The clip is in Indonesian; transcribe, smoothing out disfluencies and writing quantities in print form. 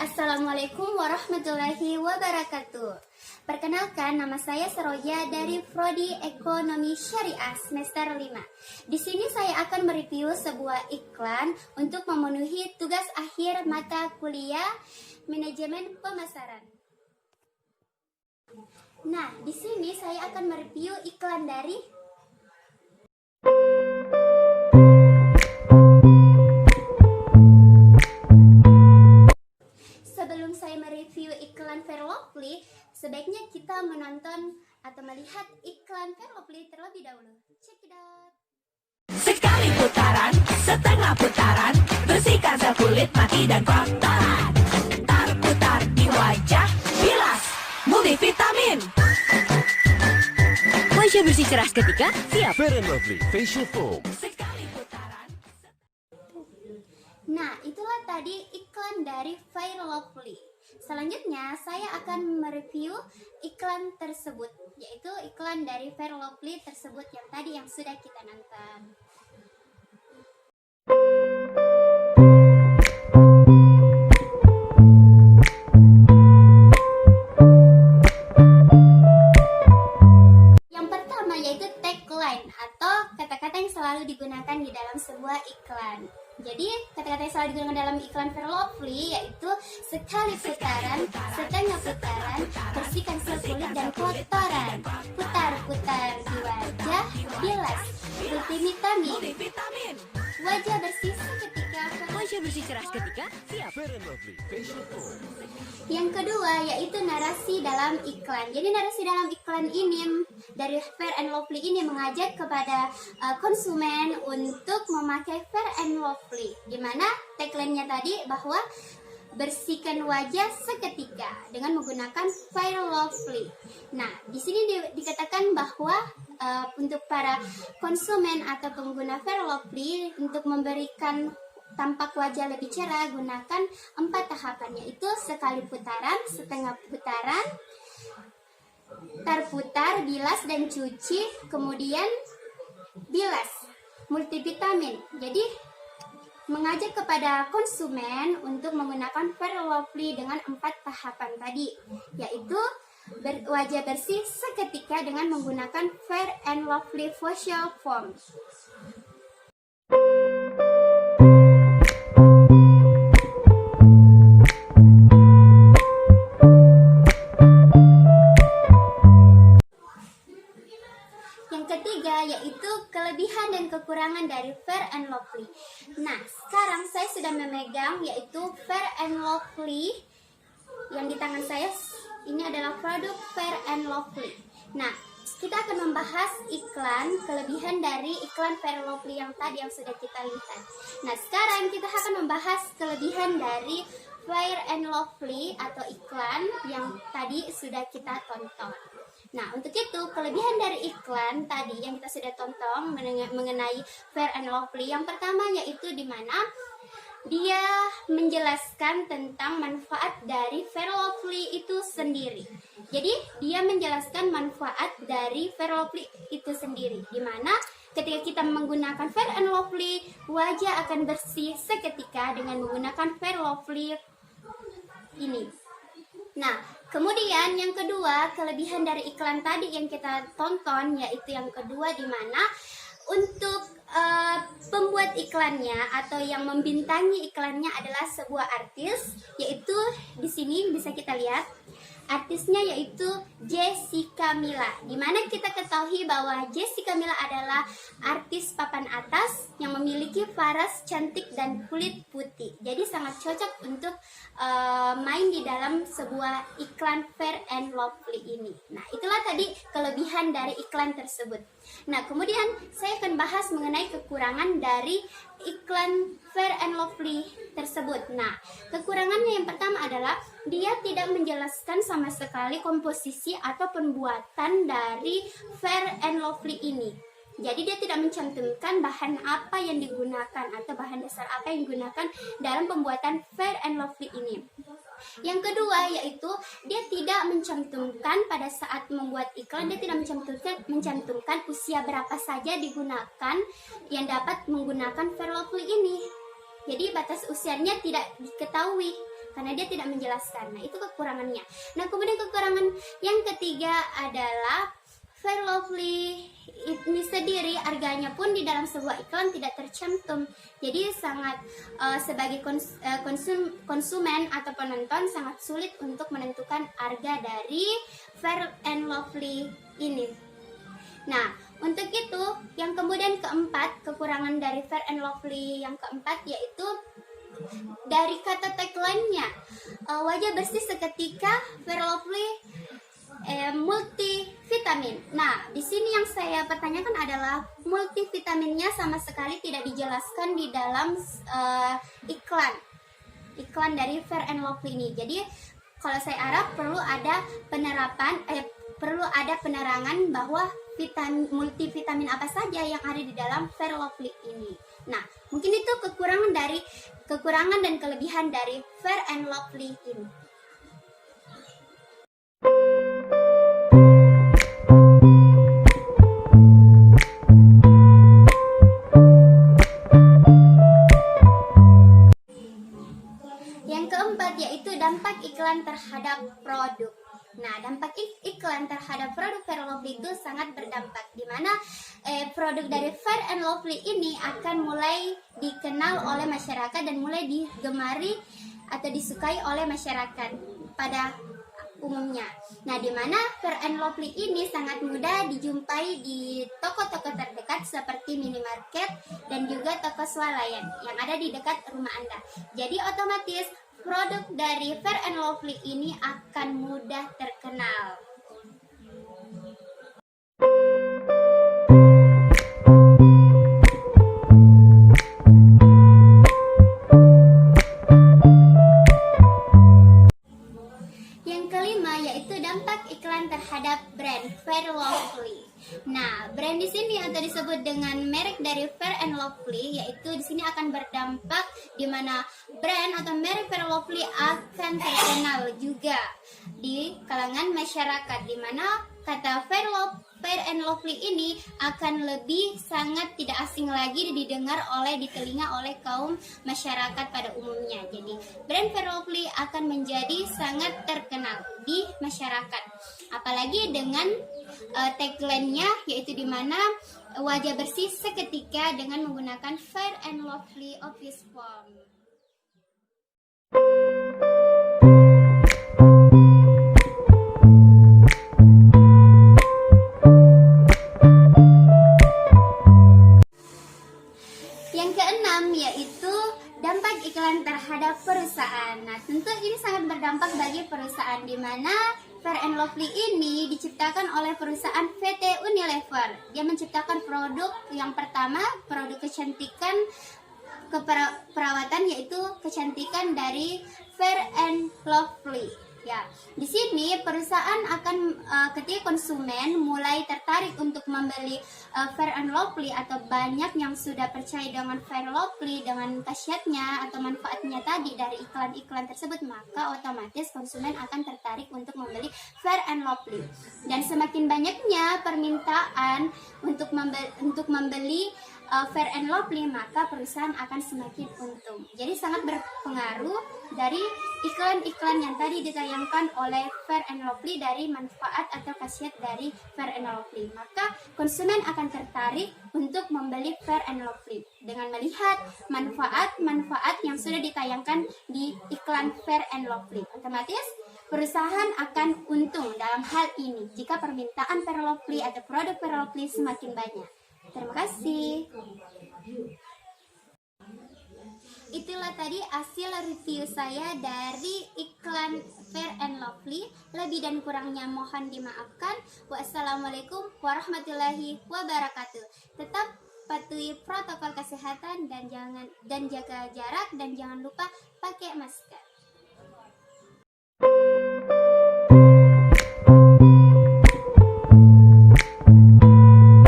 Assalamualaikum warahmatullahi wabarakatuh. Perkenalkan, nama saya Seroja dari Prodi Ekonomi Syariah semester 5. Di sini saya akan mereview sebuah iklan untuk memenuhi tugas akhir mata kuliah Manajemen Pemasaran. Nah, di sini saya akan mereview iklan dari Sebelum saya mereview iklan Fairlovely, sebaiknya kita menonton atau melihat iklan Fairlovely terlebih dahulu. Check it out. Sekali putaran, setengah putaran, bersihkan sel kulit, mati dan kotoran. Putar-putar di wajah, bilas multivitamin. Wajah bersih cerah seketika, siap. Fair & Lovely Facial Foam. Sekali putaran. Nah, itulah tadi iklan dari Fairlovely. Selanjutnya, saya akan mereview iklan tersebut, yaitu iklan dari Fairlovely tersebut yang tadi yang sudah kita nonton. Yang pertama yaitu tagline atau kata-kata yang selalu digunakan di dalam sebuah iklan. Jadi, kata-kata yang selalu digunakan dalam iklan Fairlovely yaitu sekali putaran, setengah putaran, bersihkan sel kulit dan kotoran, putar-putar di wajah, bilas multivitamin, Multivitamin. wajah bersih seketika. Wajah bersih cerah seketika, siap. Fair & Lovely Facial Foam. Yang kedua yaitu narasi dalam iklan. Jadi narasi dalam iklan ini dari Fair & Lovely ini mengajak kepada konsumen untuk memakai Fair & Lovely, di mana tagline-nya tadi bahwa bersihkan wajah seketika dengan menggunakan Fairlovely. Nah, di sini dikatakan bahwa untuk para konsumen atau pengguna Fairlovely untuk memberikan tampak wajah lebih cerah gunakan 4 tahapan, yaitu sekali putaran, setengah putaran, terputar, bilas dan cuci, kemudian bilas multivitamin. Jadi mengajak kepada konsumen untuk menggunakan Fairlovely dengan 4 tahapan tadi, yaitu wajah bersih seketika dengan menggunakan Fair & Lovely Facial Foam. Yang ketiga yaitu kelebihan dan kekurangan dari Fair & Lovely. Nah, sekarang saya sudah memegang yaitu Fair & Lovely. Yang di tangan saya ini adalah produk Fair & Lovely. Nah, kita akan membahas iklan, kelebihan dari iklan Fair & Lovely yang tadi yang sudah kita lihat. Nah, sekarang kita akan membahas kelebihan dari Fair & Lovely atau iklan yang tadi sudah kita tonton. Nah, untuk itu kelebihan dari iklan tadi yang kita sudah tonton mengenai Fair & Lovely, yang pertama yaitu di mana dia menjelaskan tentang manfaat dari Fairlovely itu sendiri. Jadi dia menjelaskan manfaat dari Fairlovely itu sendiri, di mana ketika kita menggunakan Fair & Lovely, wajah akan bersih seketika dengan menggunakan Fairlovely ini. Nah, kemudian yang kedua, kelebihan dari iklan tadi yang kita tonton yaitu yang kedua di mana untuk pembuat iklannya atau yang membintangi iklannya adalah sebuah artis, yaitu di sini bisa kita lihat artisnya yaitu Jessica Mila. Dimana kita ketahui bahwa Jessica Mila adalah artis papan atas yang memiliki paras cantik dan kulit putih. Jadi sangat cocok untuk main di dalam sebuah iklan Fair & Lovely ini. Nah, itulah tadi kelebihan dari iklan tersebut. Nah, kemudian saya akan bahas mengenai kekurangan dari iklan Fair & Lovely tersebut. Nah, kekurangannya yang pertama adalah dia tidak menjelaskan sama sekali komposisi atau pembuatan dari Fair & Lovely ini. Jadi dia tidak mencantumkan bahan apa yang digunakan atau bahan dasar apa yang digunakan dalam pembuatan Fair & Lovely ini. Yang kedua yaitu dia tidak mencantumkan pada saat membuat iklan, dia tidak mencantumkan usia berapa saja digunakan yang dapat menggunakan Fairlovely ini. Jadi batas usianya tidak diketahui. karena dia tidak menjelaskan. Nah, itu kekurangannya. Nah, kemudian kekurangan yang ketiga adalah Fair Lovely ini sendiri harganya pun di dalam sebuah iklan tidak tercantum. Jadi sangat sebagai konsumen atau penonton sangat sulit untuk menentukan harga dari Fair and Lovely ini. Nah, untuk itu yang kemudian keempat, kekurangan dari Fair and Lovely yang keempat yaitu dari kata tagline-nya, wajah bersih seketika, Fair Lovely multivitamin. Nah, di sini yang saya pertanyakan adalah multivitaminnya sama sekali tidak dijelaskan di dalam iklan dari Fair and Lovely ini. Jadi kalau saya harap perlu ada penerangan bahwa multivitamin apa saja yang ada di dalam Fair Lovely ini. Nah, mungkin itu kekurangan dan kelebihan dari Fair and Lovely ini. Yang keempat yaitu dampak iklan terhadap produk. Nah, dampak iklan terhadap produk Fair Lovely itu sangat berdampak, di mana produk dari Fair and Lovely ini akan mulai dikenal oleh masyarakat dan mulai digemari atau disukai oleh masyarakat pada umumnya. Nah, di mana Fair and Lovely ini sangat mudah dijumpai di toko-toko terdekat seperti minimarket dan juga toko swalayan yang ada di dekat rumah Anda. Jadi otomatis produk dari Fair and Lovely ini akan mudah terkenal. Yang kelima yaitu dampak iklan terhadap brand Fair Lovely. Nah, brand di sini atau disebut dengan merek dari Fair and Lovely, yaitu di sini akan berdampak di mana brand atau merek Fair Lovely akan terkenal juga di kalangan masyarakat, di mana kata Fair and Lovely ini akan lebih sangat tidak asing lagi didengar di telinga oleh kaum masyarakat pada umumnya. Jadi brand Fair Lovely akan menjadi sangat terkenal di masyarakat, apalagi dengan tagline-nya yaitu di mana wajah bersih seketika dengan menggunakan Fair and Lovely Office Foam. Yang keenam yaitu dampak iklan terhadap perusahaan. Nah, tentu ini sangat berdampak bagi perusahaan, di mana Fair and Lovely ini diciptakan oleh perusahaan PT Unilever. Dia menciptakan produk yang pertama, produk kecantikan perawatan, yaitu kecantikan dari Fair and Lovely. Ya, di sini perusahaan akan ketika konsumen mulai tertarik untuk membeli Fair and Lovely atau banyak yang sudah percaya dengan Fair Lovely dengan khasiatnya atau manfaatnya tadi dari iklan-iklan tersebut, maka otomatis konsumen akan tertarik untuk membeli Fair and Lovely. Dan semakin banyaknya permintaan untuk membeli Fair and Lovely, maka perusahaan akan semakin untung. Jadi sangat berpengaruh dari iklan-iklan yang tadi ditayangkan oleh Fair and Lovely dari manfaat atau khasiat dari Fair and Lovely. Maka konsumen akan tertarik untuk membeli Fair and Lovely dengan melihat manfaat-manfaat yang sudah ditayangkan di iklan Fair and Lovely. Otomatis perusahaan akan untung dalam hal ini jika permintaan Fair Lovely atau produk Fair Lovely semakin banyak. Terima kasih. Itulah tadi hasil review saya dari iklan Fair and Lovely. Lebih dan kurangnya mohon dimaafkan. Wassalamualaikum warahmatullahi wabarakatuh. Tetap patuhi protokol kesehatan dan jaga jarak, dan jangan lupa pakai masker.